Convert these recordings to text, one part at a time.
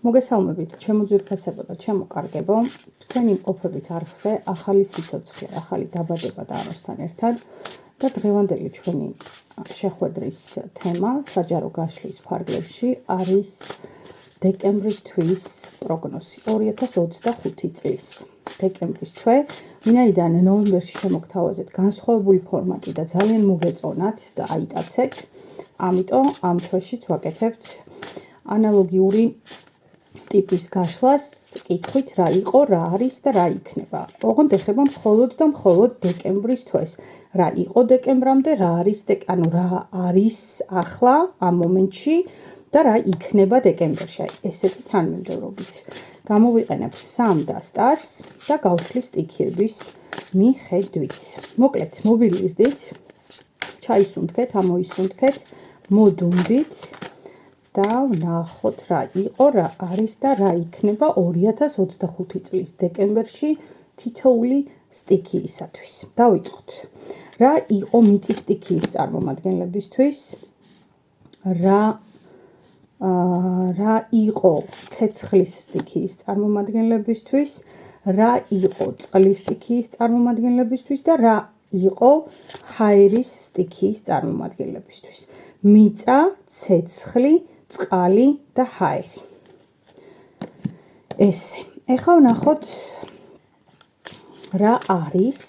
მოგესალმებით, ჩემო ძვირფასებო და ჩემო კარგებო, თქვენი მყოფებით არხზე ახალი სიცოცხლე, ახალი დაბადება და ამასთან ერთად და დღევანდელი ჩვენი შეხვედრის თემა საჯარო გაშლის ფარგლებში არის დეკემბრის თვის პროგნოზი 2025 წლის დეკემბრის თვე, ვინაიდან ნოემბერში შემოგთავაზეთ განსხვავებული ფორმატი და ძალიან მოგეწონათ და აიტაცეთ, ამიტომ ამ თვეშიც ვაკეთებთ ანალოგიური ტიპის გაშლას კითხვით რა იყო, რა არის და რა იქნება. ოღონდ ეხება მხოლოდ და მხოლოდ დეკემბრის თვეს. რა იყო დეკემბრამდე, რა არის ახლა ამ მომენტში და რა იქნება დეკემბერში. ესეთი თანმიმდევრობით. გამოვიყენებ 3 დასტას და გავშლის სტიქიების მიხედვით. მოკლედ, მობილიზდით, ჩაისუნთქეთ, ამოისუნთქეთ, მოდუნდით და ვნახოთ რა იყო, რა არის და რა იქნება 2025 წლის დეკემბერში თითოეული სტიქიისათვის. დავიწყოთ. რა იყო მიწის სტიქიის წარმომადგენლებისთვის? რა იყო ცეცხლის სტიქიის წარმომადგენლებისთვის? რა იყო წყლის სტიქიის წარმომადგენლებისთვის და რა იყო ჰაერის სტიქიის წარმომადგენლებისთვის? მიწა, ცეცხლი, წყალი და ჰაერი. ესე. ეხლა ვნახოთ რა არის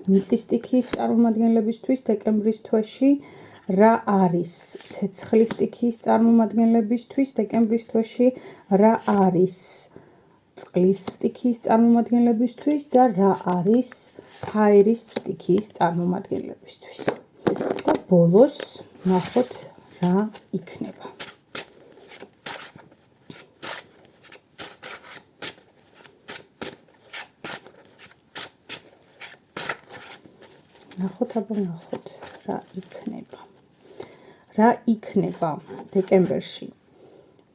მიწის სტიქიის წარმომადგენლებისთვის დეკემბრის თვეში? რა არის ცეცხლის სტიქიის წარმომადგენლებისთვის დეკემბრის თვეში? რა არის წყლის სტიქიის წარმომადგენლებისთვის და რა არის ჰაერის სტიქიის წარმომადგენლებისთვის? და ბოლოს ვნახოთ რა იქნება. ვნახოთ რა იქნება. რა იქნება დეკემბერში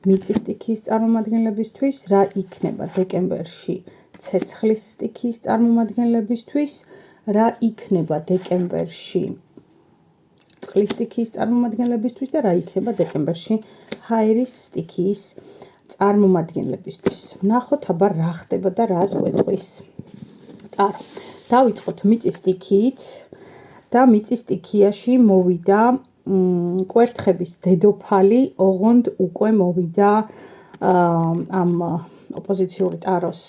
მიწის სტიქიის წარმომადგენლებისთვის? რა იქნება დეკემბერში ცეცხლის სტიქიის წარმომადგენლებისთვის? რა იქნება დეკემბერში წყლის სტიქიის წარმომადგენლებისთვის და რა იქნება დეკემბერში ჰაერის სტიქიის წარმომადგენლებისთვის? ვნახოთ რა ხდება და რას გვეტყვის. დავიწყოთ მიწის სტიქიით და მიწის სტიქიაში მოვიდა კვერთხების დედოფალი, ოღონდ უკვე მოვიდა ამ ოპოზიციური ტაროს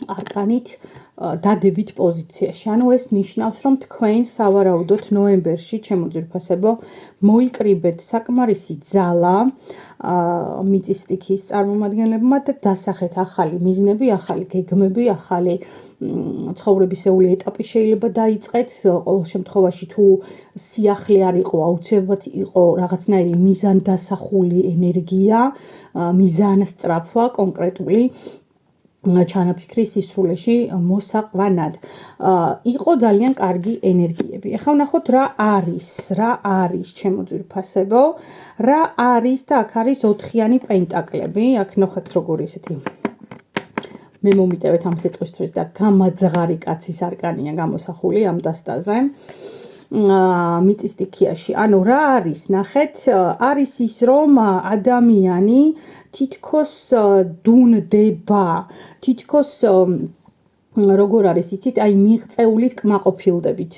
არკანით დადებით პოზიციაში. ანუ ეს ნიშნავს, რომ თქვენ სავარაუდოდ ნოემბერში, ჩემო ძვირფასებო, მოიკრიბეთ საკმარისი ძალა მიწის სტიქიის წარმომადგენლებმა და დასახეთ ახალი მიზნები, ახალი გეგმები, ახალი ცხოვრებისეული ეტაპი შეიძლება დაიწყეთ. ყოველ შემთხვევაში თუ სიახლე არ იყო, აუცილებლად იყო რაღაცნაირი მიზანდასახული ენერგია, მიზანსწრაფვა კონკრეტული ჩანაფიქრის სისრულეში მოსაყვანად. იყო ძალიან კარგი ენერგიები. ეხლა ვნახოთ რა არის ჩემო ძვირფასებო, რა არის და აქ არის 4-იანი პენტაკლები. აქ ნახეთ როგორი ესეთი მე მომიტევეთ ამ სიტყვისთვის და გამაძღარი კაცის არკანია გამოსახული ამ დასტაზე. მიწის სტიქიაში. ანუ რა არის, ნახეთ, არის ის, რომ ადამიანი თითქოს დუნდება, თითქოს როგორ არის, იცით, აი მიღწეულით კმაყოფილდებით,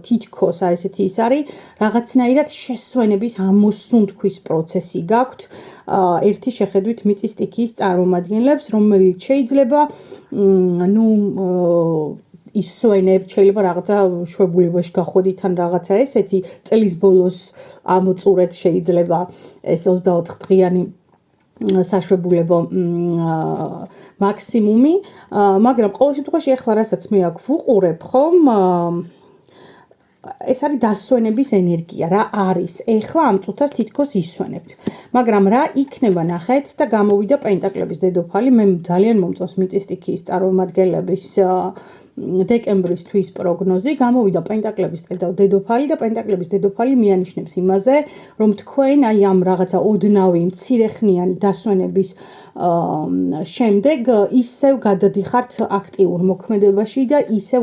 თითქოს აი ესეთი ის არის, რაღაცნაირად შესვენების ამოსუნთქვის პროცესი გაქვთ ერთი შეხედვით მიწის სტიქიის წარმომადგენლებს, რომელიც შეიძლება ისვენებთ, შეიძლება რაღაცა შვებულებაში გახვედით ან რაღაცა ესეთი წლის ბოლოს ამოწურეთ, შეიძლება ეს 24 დღიანი საშვებულებო მაქსიმუმი, მაგრამ ყოველ შემთხვევაში ეხლა რასაც მე აქ ვუყურებ, ხომ ეს არის დასვენების ენერგია, რა არის. ეხლა ამ წუთას თითქოს ისვენებთ. მაგრამ რა იქნება ნახეთ და გამოვიდა პენტაკლების დედოფალი, მე ძალიან მომწონს მიწის სტიქიის წარმომადგენლების დეკემბრის თვის პროგნოზი. გამოვიდა პენტაკლების დედოფალი და პენტაკლების დედოფალი მიანიშნებს იმაზე, რომ თქვენ აი ამ რაღაცა ოდნავი მცირეხნიანი დასვენების შემდეგ ისევ გადადიხართ აქტიურ მოქმედებაში და ისევ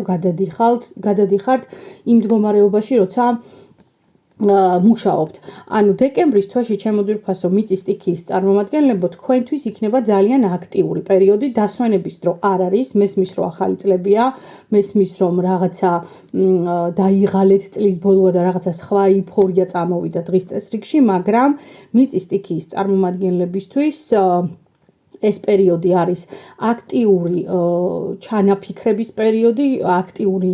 გადადიხართ იმ მდგომარეობაში, როცა მუშაობთ. ანუ დეკემბრის თვეში ჩემო ძვირფასო მიწის სტიქიის წარმომადგენლებო თქვენთვის იქნება ძალიან აქტიური პერიოდი, დასვენების დრო არ არის, მესმის რომ ახალი წლებია, მესმის რომ რაღაცა დაიღალეთ წლის ბოლოა და რაღაცა სხვა ეიფორია წამოვიდა დღის წესრიგში, მაგრამ მიწის სტიქიის წარმომადგენლებისთვის ეს პერიოდი არის აქტიური ჩანაფიქრების პერიოდი, აქტიური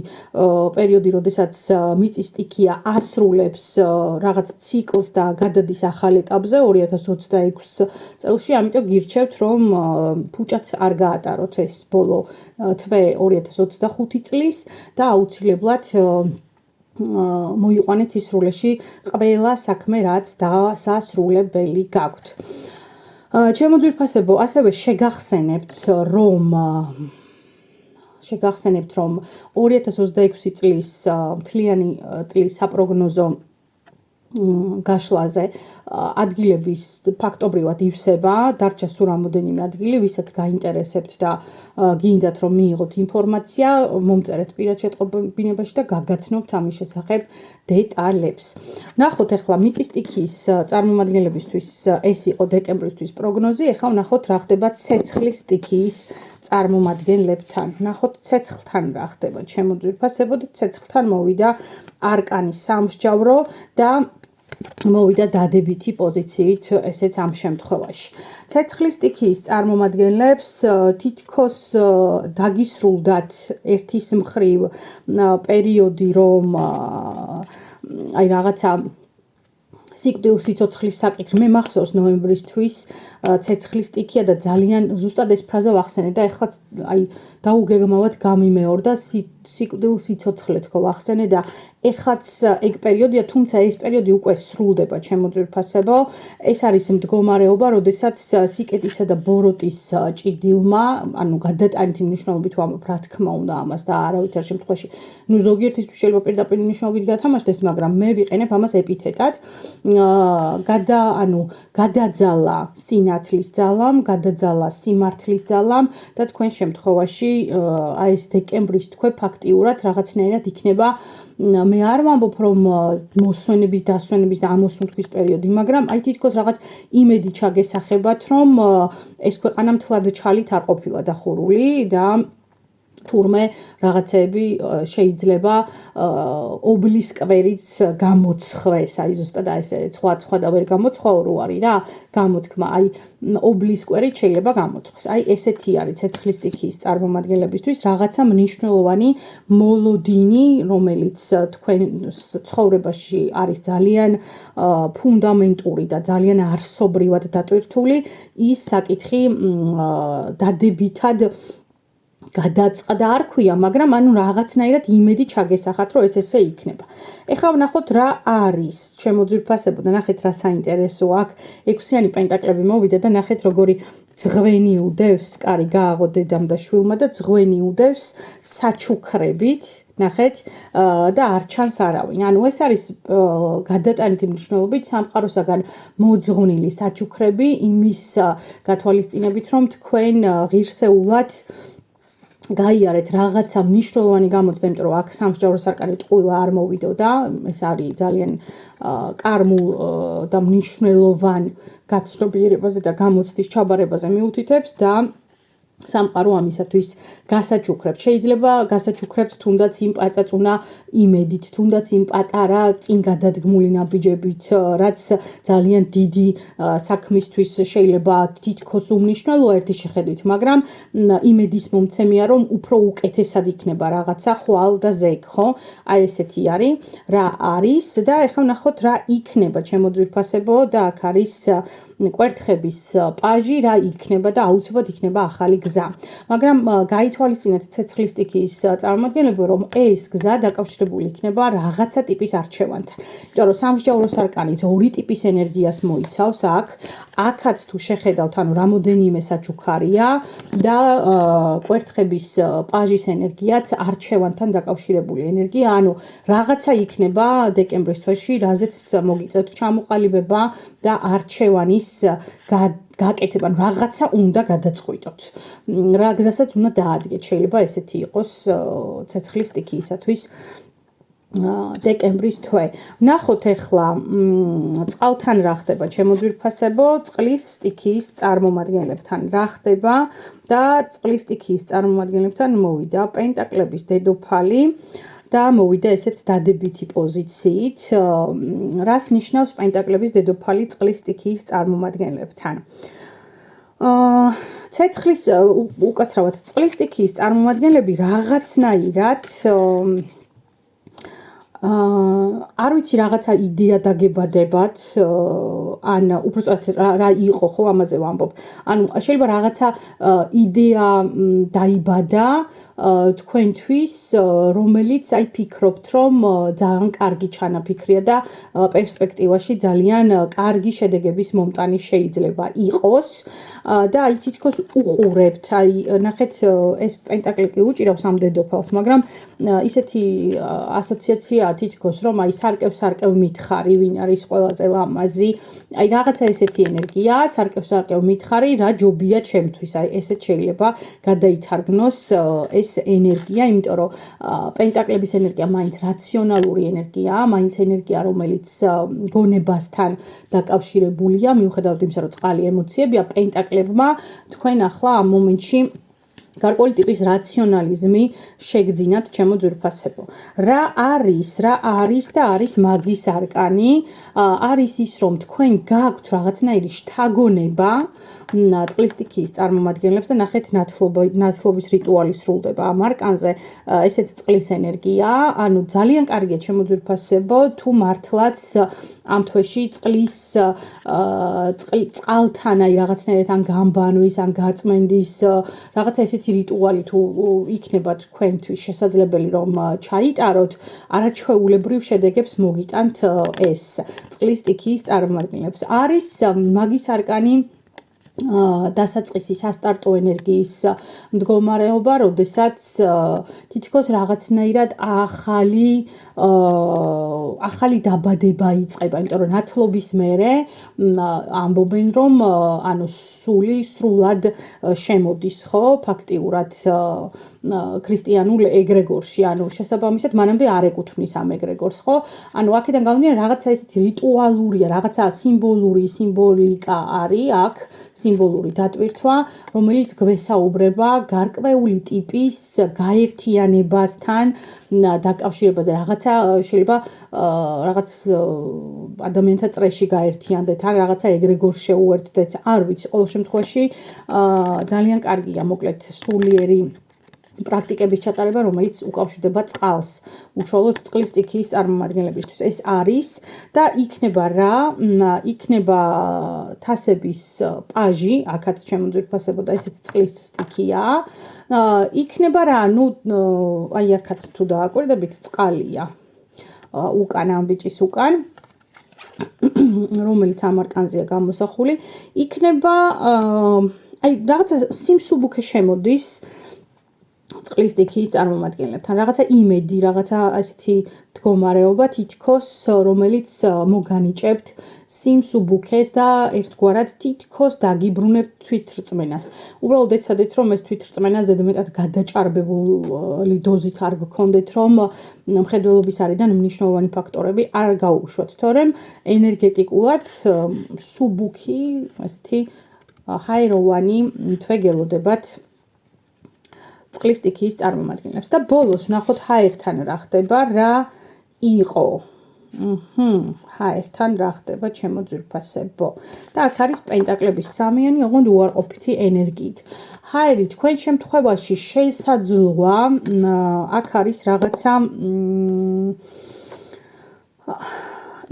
პერიოდი, როდესაც მიწის სტიქია ასრულებს რაღაც ციკლს და გადადის ახალ ეტაპზე 2026 წელში, ამიტომ გირჩევთ, რომ ფუჭად არ გაატაროთ ეს ბოლო თვე 2025 წლის და აუცილებლად მოიყვანეთ სისრულეში ყველა საქმე, რაც დასასრულებელი გაქვთ. ჩემო ძვირფასებო, ასევე შეგახსენებთ, რომ 2026 წლის მთლიანი წლის საპროგნოზო გაშლაზე ადგილების ფაქტობრივად ივსება, დარჩა სულ რამოდენიმე ადგილი, ვისაც გაინტერესებთ და გინდათ რომ მიიღოთ ინფორმაცია, მომწერეთ პირად შეტყობინებაში და გაგაცნობთ ამის შესახებ დეტალებს. ნახოთ ახლა მიწის სტიქიის წარმომადგენლებისთვის ეს იყო დეკემბრისთვის პროგნოზი, ახლა ვნახოთ რა ხდება ცეცხლის სტიქიის წარმომადგენლებთან. ნახოთ ცეცხლთან რა ხდება, ჩემო ძვირფასებო, და ცეცხლთან მოვიდა არკანის სამსჯავრო და მოვიდა დადებითი პოზიციით ესეც ამ შემთხვევაში. ცეცხლის სტიქიის წარმომადგენლებს თითქოს დაგისრულდათ ერთის მხრივ პერიოდი, რომ აი რაღაცა სიკვდილ სიცოცხლის საკითხი მე მახსოვს ნოემბრისთვის ცეცხლის სტიქია და ძალიან ზუსტად ეს ფრაზა ვახსენე და ეხლაც აი დაუგეგმავად გამიმეორდა სიკვდილ სიცოცხლე თქო ვახსენე და ეხლაც ეგ პერიოდია, თუმცა ეს პერიოდი უკვე სრულდება, ჩემო ძვირფასებო. ეს არის მდგომარეობა, როდესაც სიკეტისა და ბოროტის ჭიდილმა, ანუ გადატანითი მნიშვნელობით ვამბობ, რა თქმა უნდა ამას და არავითარ შემთხვევაში, ნუ ზოგიერთისთვის შეიძლება პირდაპირ მნიშვნელობით გათამაშდეს, მაგრამ მე ვიყენებ ამას ეპითეტად. გადაძალა სინათლის ძალამ, გადაძალა სიმართლის ძალამ და თქვენ შემთხვევაში აი ეს დეკემბრის თვე ფაქტიურად რაღაცნაირად იქნება მე არ ვამბობ, რომ მოსვენების, დასვენების და ამოსუნთქვის პერიოდი, მაგრამ აი თითქოს რაღაც იმედი ჩაგესახებათ, რომ ეს ქვეყანა მთლად ჩალით არ ყოფილა დახურული და თურმე რაღაცეები შეიძლება ობლისკვერიც გამოცხვეს, აი ზუსტად ესე სხვა და ვერ გამოცხვა რო არის რა, გამოთქმა, აი ობლისკვერიც შეიძლება გამოცხოს. აი ესეთი არის ცეცხლის სტიქიის წარმომადგენლებისთვის რაღაცა მნიშვნელოვანი მოლოდინი, რომელიც თქვენ ცხოვრებაში არის ძალიან ფუნდამენტური და ძალიან არსობრივად დატვირთული, ის საკითხი დადებითად გადაწყდა არ ქვია, მაგრამ ანუ რაღაცნაირად იმედი ჩაგესახათ, რომ ეს ესე იქნება. ეხლა ვნახოთ რა არის, ჩემო ძვირფასებო და ნახეთ რა საინტერესო აქ. 6-იანი პენტაკლები მოვიდა და ნახეთ როგორი ძღვენი უდევს, კარი გააღო დედამ და შვილმა და ძღვენი უდევს საჩუქრებით, ნახეთ და არ ჩანს არავინ. ანუ ეს არის გადატანითი მნიშვნელობით სამყაროსაგან მოძღვნილი საჩუქრები იმის გათვალისწინებით, რომ თქვენ ღირსეულად გაიარეთ რაღაცა მნიშვნელოვანი გამოცდა, იმიტომ რომ აქ სამსჯავრო სარკანი ტყუილა არ მოვიდოდა, ეს არის ძალიან კარმულ და მნიშვნელოვან გაცნობიერებაზე და გამოცდის ჩაბარებაზე მიუთითებს და სამყარო ამისათვის გასაჩუქრებთ. შეიძლება გასაჩუქრებთ თუნდაც იმ პაწაწუნა იმედით, თუნდაც იმ პატარა წინ გადადგმული ნაბიჯებით, რაც ძალიან დიდი საქმისთვის შეიძლება თითქოს უმნიშვნელოა ერთის შეხედვით, მაგრამ იმედის მომცემია, რომ უფრო უკეთესად იქნება რაღაცა ხვალ და ზეგ, ხო? აი ესეთი არის, რა არის და ეხლა ვნახოთ რა იქნება, ჩემო ძვირფასებო და აქ არის კვერთხების პაჟი რა იქნება და აუცილებლად იქნება ახალი გზა. მაგრამ გაითვალისწინეთ ცეცხლის სტიქიის წარმომადგენლები, რომ ეს გზა დაკავშირებული იქნება რაღაცა ტიპის არჩევანთან. იმიტომ რომ სამსჯაურო სარკანიც ორი ტიპის ენერგიას მოიცავს აქაც თუ შეხედავთ, ანუ რამოდენიმე საჩუქარია და კვერთხების პაჟის ენერგიაც არჩევანთან დაკავშირებული ენერგია, ანუ რაღაცა იქნება დეკემბრის თვეში, რაზეც მოგიწევთ ჩამოყალიბება და არჩევანის გაკეთება, რაღაცა უნდა გადაწყვიტოთ. რა გზასაც უნდა დაადგეთ, შეიძლება ესეთი იყოს ცეცხლის სტიქიისათვის დეკემბრის თვე. ნახოთ ახლა წყალთან რა ხდება, ჩემო ძვირფასებო, წყლის სტიქიის წარმომადგენლებთან რა ხდება და წყლის სტიქიის წარმომადგენლებთან მოვიდა პენტაკლების დედოფალი და მოვიდა ესეც დადებითი პოზიციით. რას ნიშნავს პენტაკლების დედოფალი წყლის სტიქიის წარმომადგენლებთან? ცეცხლის უკაცრავად წყლის სტიქიის წარმომადგენლები რაღაცნაირად არ ვიცი რაღაცა იდეა დაგებადებათ ან უბრალოდ რა იყო ხო ამაზე ვამბობ. ანუ შეიძლება რაღაცა იდეა დაიბადა თქვენთვის, რომელიც აი ფიქრობთ, რომ ძალიან კარგი ჩანაფიქრია და პერსპექტივაში ძალიან კარგი შედეგების მომტანი შეიძლება იყოს და აი თითქოს უყურებთ, აი ნახეთ ეს პენტაკლი კი უჭირავს ამ დედოფალს, მაგრამ ისეთი ასოციაციაა თითქოს, რომ აი სარკევ მითხარი, ვინ არის ყველაზე ლამაზი, აი რაღაცა ესეთი ენერგია, სარკევ მითხარი, რა ჯობია ჩემთვის, აი ესეც შეიძლება გადაითარგმნოს ეს ენერგია, იმიტომ რომ პენტაკლების ენერგია მაინც რაციონალური ენერგიაა, მაინც ენერგია, რომელიც გონებასთან დაკავშირებულია, მიუხედავად იმისა, რომ წყალი ემოციებია, პენტაკლებმა თქვენ ახლა ამ მომენტში გარკვეული ტიპის რაციონალიზმი შეგძინათ, ჩემო ძვირფასებო. რა არის და არის მაგის არკანი, არის ის, რომ თქვენ გაქვთ რაღაცნაირი შთაგონება წყლის სტიქიის წარმომადგენლებს და ნახეთ ნათლობის რიტუალი სრულდება ამ არკანზე, ესეც წყლის ენერგია, ანუ ძალიან კარგია ჩემო ძვირფასებო, თუ მართლაც ამ თვეში წყალთან აი რაღაცნაირად ან გამბანვის, ან გაწმენდის რაღაცა ესეთი რიტუალი თუ იქნება თქვენთვის შესაძლებელი რომ ჩაიტაროთ, არაჩვეულებრივ შედეგებს მოგიტანთ ეს წყლის სტიქიის წარმომადგენლებს. არის მაგის არკანი დასაწყისი სასტარტო ენერგიის მდგომარეობა, როდესაც თითქოს რაღაცნაირად ახალი დაბადება იწყება, იმიტომ რომ ნათლობის მერე ამბობენ, რომ ანუ სრულად შემოდის, ხო, ფაქტიურად ქრისტიანულ ეგრეგორში, ანუ შესაბამისად მანამდე არ ეკუთვნის ამ ეგრეგორს, ხო? ანუ აქედან გამომდინარე რაღაცა ესეთი რიტუალურია, რაღაცა სიმბოლიკა არის აქ, სიმბოლური დატვირთვა, რომელიც გვესაუბრება გარკვეული ტიპის გაერთიანებასთან დაკავშირებაზე, რაღაცა შეიძლება რაღაც ადამიანთა წრეში გაერთიანდეთ, ან რაღაცა ეგრეგორს შეუერთდეთ, არ ვიცი, ყოველ შემთხვევაში ძალიან კარგია, მოკლედ სულიერი პრაქტიკების ჩატარება, რომელიც უკავშირდება წყალს, უშუალოდ წყლის სტიქიის წარმომადგენლებისთვის. ეს არის და იქნება რა, იქნება თასების პაჟი, აქაც ჩემო ძვირფასებო და ესეც წყლის სტიქია. იქნება რა, ну, აი აქაც თუ დააკვირდებით, წყალია. უკან ამ ბიჭის უკან, რომელიც ამ არკანზეა გამოსახული, იქნება აი რაღაცა სიმსუბუქე შემოდის წყლის სტიქიის წარმომადგენლებთან, რაღაცა იმედი, რაღაცა ასეთი მდგომარეობა თითქოს, რომელიც მოგანიჭებთ სიმსუბუქეს და ერთგვარად თითქოს დაგიბრუნებთ თვითრწმენას. უბრალოდ ეცადეთ, რომ ეს თვითრწმენა ზედმეტად გადაჭარბებული დოზით არ გქონდეთ, რომ მხედველობის არიდან მნიშვნელოვანი ფაქტორები არ გაუშვათ, თორემ ენერგეტიკულად სუბუქი, ასეთი ჰაეროვანი თვე გელოდებათ წყლის სტიქიის წარმომადგენლებს და ბოლოს ნახოთ ჰაერთან რა ხდება, რა იყო. ჰაერთან რა ხდება, ჩემო ძვირფასებო. და აქ არის პენტაკლების სამიანი, ოღონდ უარყოფითი ენერგიით. ჰაერი თქვენ შემთხვევაში შესაძლოა, აქ არის რაღაცა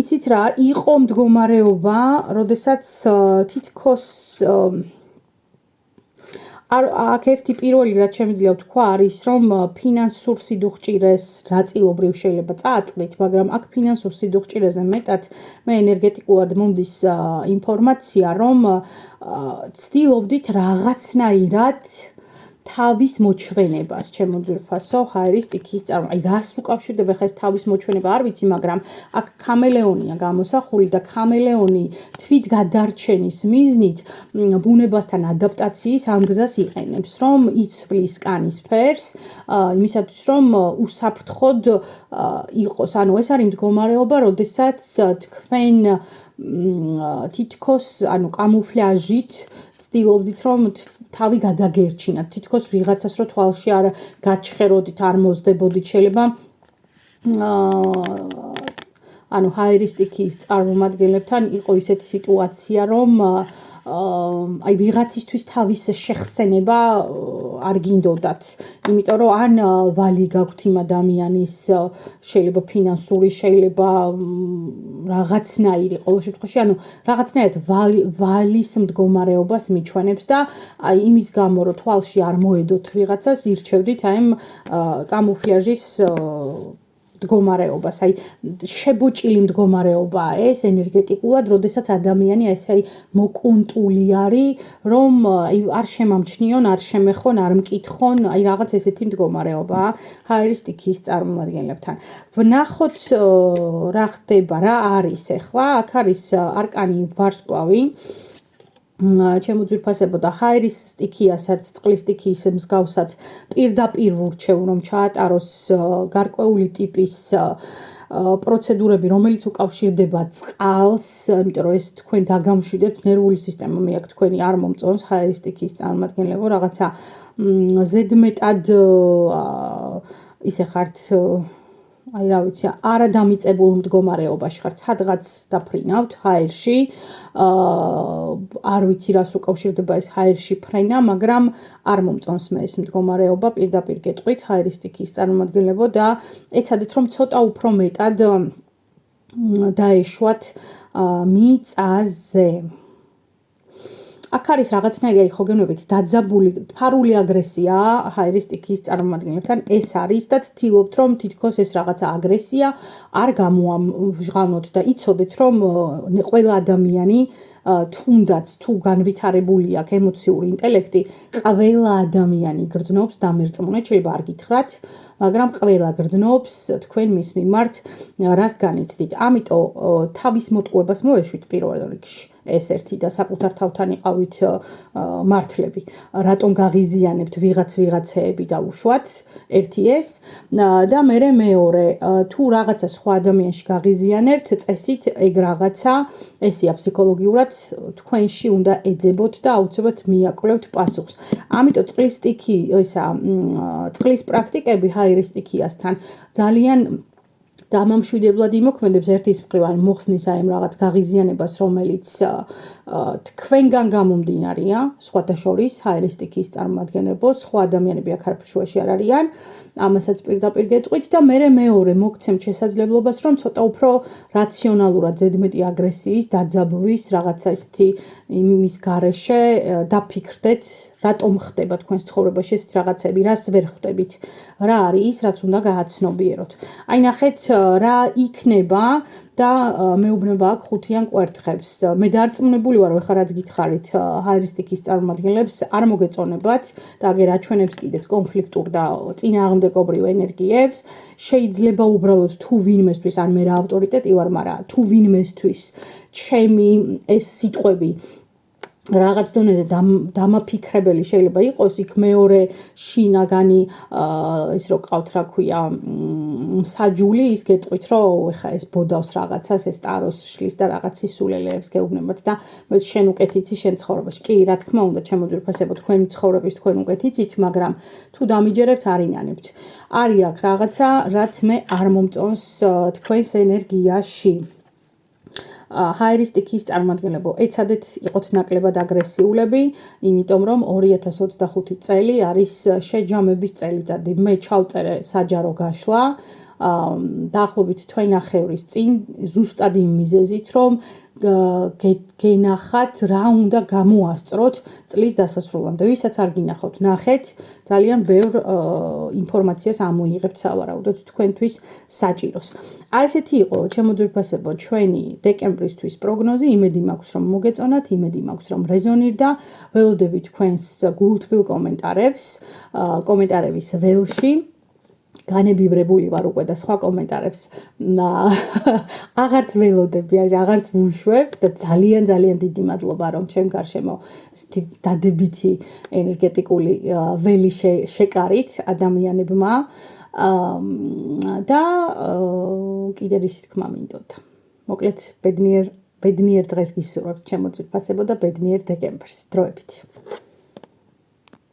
იცით რა, იყო მდგომარეობა, როდესაც თითქოს აქ ერთი პირველი რაც შემიძლია ვთქვა არის რომ ფინანსურ სიდუხჭირეს ნაწილობრივ შეიძლება წააწყდით, მაგრამ აქ ფინანსურ სიდუხჭირეზე მეტად მე ენერგეტიკულად მომდის ინფორმაცია, რომ ცდილობდით რაღაცნაირად თავის მოჩვენებას, ჩემო ძვირფასო, ჰაერის სტიქიის წარმოება. აი რას უკავშირდება ხა ეს თავის მოჩვენება, არ ვიცი, მაგრამ აქ კამელეონია გამოსახული და კამელეონი თვით გადარჩენის მიზნით ბუნებასთან ადაპტაციის ამ გზას იყენებს, რომ იცვლის კანის ფერს, იმისათვის რომ უსაფრთხოდ იყოს. ანუ ეს არის მდგომარეობა, როდესაც თქვენ თითქოს ანუ კამუფლაჟით ცდილობდით რომ თავი გადაგერჩინათ, თითქოს ვიღაცას რო თვალში არ გაჩხეროდით, არ მოძდებოდით, შეიძლება ანუ ჰაერის სტიქიის წარმომადგენლებთან იყო ისეთი სიტუაცია, რომ აი ვიღაცისთვის თავის შეხსენება არ გინდოდათ, იმიტომ რომ ან ვალი გაქვთ იმ ადამიანის შეიძლება ფინანსური, შეიძლება რაღაცნაირი, ყოველ შემთხვევაში, ანუ რაღაცნაირად ვალის მდგომარეობას მიჩვენებს და აი იმის გამო რომ თვალში არ მოედოთ ვიღაცას, ირჩევდით აი ამ კამუფლაჟის მდგომარეობას, აი შებოჭილი მდგომარეობაა ეს ენერგეტიკულად, როდესაც ადამიანი ესე აი მოკუნტული არის, რომ აი არ შემამჩნიონ, არ შემეხონ, არ მკითხონ, აი რაღაც ესეთი მდგომარეობაა ჰაერის სტიქიის წარმომადგენლებთან. ვნახოთ რა ხდება, რა არის ახლა, აქ არის არკანი ვარსკვლავი. ჩემო ძვირფასებო და ჰაერის სტიქიასაც წყლის სტიქიის მსგავსად პირდაპირ ვურჩევ რომ ჩაატაროს გარკვეული ტიპის პროცედურები, რომელიც უკავშირდება წყალს, იმიტომ რომ ეს თქვენ დაგამშვიდებთ ნერვული სისტემა, მე აქ თქვენი არ მომწონს ჰაერის სტიქიის წარმომადგენლებო, რაღაცა ზედმეტად ისე ხართ აი რა ვიცი, არადამიწებულ მდგომარეობაში ხართ, სადღაც დაფრინავთ ჰაერში, არ ვიცი რას უკავშირდება ეს ჰაერში ფრენა, მაგრამ არ მომწონს მე ეს მდგომარეობა, პირდაპირ გეტყვით ჰაერის სტიქიის წარმომადგენლებო და ეცადეთ რომ ცოტა უფრო მეტად დაეშვათ მიწაზე. აქ არის რაღაცნაირი აი ხო გეუბნებით დაძაბული ფარული აგრესია ჰაერის სტიქიის წარმომადგენლებთან ეს არის და ცდილობთ რომ თითქოს ეს რაღაცა აგრესია არ გამოამჟღავნოთ და იცოდეთ რომ ყველა ადამიანი თუნდაც თუ განვითარებული აქვს ემოციური ინტელექტი, ყველა ადამიანი გრძნობს დამერწმუნეთ, შეიძლება არ გითხრათ, მაგრამ ყველა გრძნობს თქვენ მის მიმართ რას განიცდით. ამიტომ თავის მოტყუებას მოეშვით პირველ რიგში. ეს ერთი და საკუთარ თავთან იყავით მართლები. რატომ გაღიზიანებთ ვიღაცეები და უშუათ ერთი ეს და მე მეორე თუ რაღაცა სხვა ადამიანში გაღიზიანებთ, წესით ეგ რაღაცა ესია ფსიქოლოგიურად თქვენში უნდა ეძებოთ და აუცილებლად მიაკვლევთ პასუხს. ამიტომ წყლის პრაქტიკები ჰაერის სტიქიასთან ძალიან დამამშვიდებლად იმოქმედებს ერთის მხრივ ან მოხსნის აი რაღაც გაღიზიანებას, რომელიც თქვენგან გამომდინარეა, სხვათა შორის ჰაერის სტიქიის წარმომადგენლებო, სხვა ადამიანები აქ არაფერში არ არიან, ამასაც პირდაპირ გეტყვით და მე მეორე მოგცემთ შესაძლებლობას, რომ ცოტა უფრო რაციონალურად ზედმეტი აგრესიის დაძაბვის რაღაცა ისეთი იმის გარეშე დაფიქრდეთ, რატომ ხდება თქვენს ცხოვრებაში ეს რაღაცები, რას ვერ ხვდებით, რა არის ის, რაც უნდა გააცნობიეროთ. აი ნახეთ რა იქნება და მეუბნება აქ ხუთიან კვერთხებს. მე დარწმუნებული ვარ, ხა რაც გითხარით ჰაერის სტიქიის წარმომადგენლებს არ მოგეწონებათ და აგერ აჩვენებს კიდეც კონფლიქტურ და წინააღმდეგობრივ ენერგიებს. შეიძლება უბრალოდ თუ ვინმესთვის, ან მე რა ავტორიტეტი ვარ, მაგრამ თუ ვინმესთვის ჩემი ეს სიტყვები რაღაც დონეზე დამაფიქრებელი შეიძლება იყოს, იქ მეორე შინაგანი ის რო ყავთ რა ქვია მსაჯული, ის გეტყვით რომ ეხა ეს ბოდავს რაღაცას, ეს ტაროს შლის და რაღაც სისულელეებს გეუბნებათ და მე შენ უკეთ იცი შენ ცხოვრებაში. კი, რა თქმა უნდა, ჩემო ძვირფასებო, თქვენი ცხოვრების თქვენ უკეთ იცით, მაგრამ თუ დამიჯერებთ არ ინანებთ. არის აქ რაღაცა, რაც მე არ მომწონს თქვენს ენერგიაში. ჰაერის სტიქიის წარმომადგენლებო, ეცადეთ იყოთ ნაკლებად აგრესიულები, იმიტომ რომ 2025 წელი არის შეჯამების წელიწადი. მე ჩავწერე საჯარო გაშლა, დაახლოებით თქვენ ნახევრის წინ ზუსტად იმ მიზეზით, რომ გენახათ რა უნდა გამოასწროთ წლის დასასრულამდე. ვისაც არ გინახავთ, ნახეთ, ძალიან ბევრ ინფორმაციას ამოიღებთ სავარაუდოდ თქვენთვის საჭიროს. აი ესეთი იყო ჩემო ძვირფასებო ჩვენი დეკემბრისთვის პროგნოზი. იმედი მაქვს რომ მოგეწონათ, იმედი მაქვს რომ რეზონირდა. ველოდები თქვენს გულთბილ კომენტარებს, კომენტარების ველში. განებივრებული ვარ უკვე და სხვა კომენტარებს აღარც ველოდები, აღარც ვუშვებ და ძალიან დიდი მადლობა რომ ჩემ გარშემო დადებითი ენერგეტიკული ველი შეკარით ადამიანებმა და კიდევ ისე თქმა მინდოდა. მოკლედ ბედნიერ დღეს გისურვებთ ჩემო ძვირფასებო და ბედნიერ დეკემბერს. დროებით.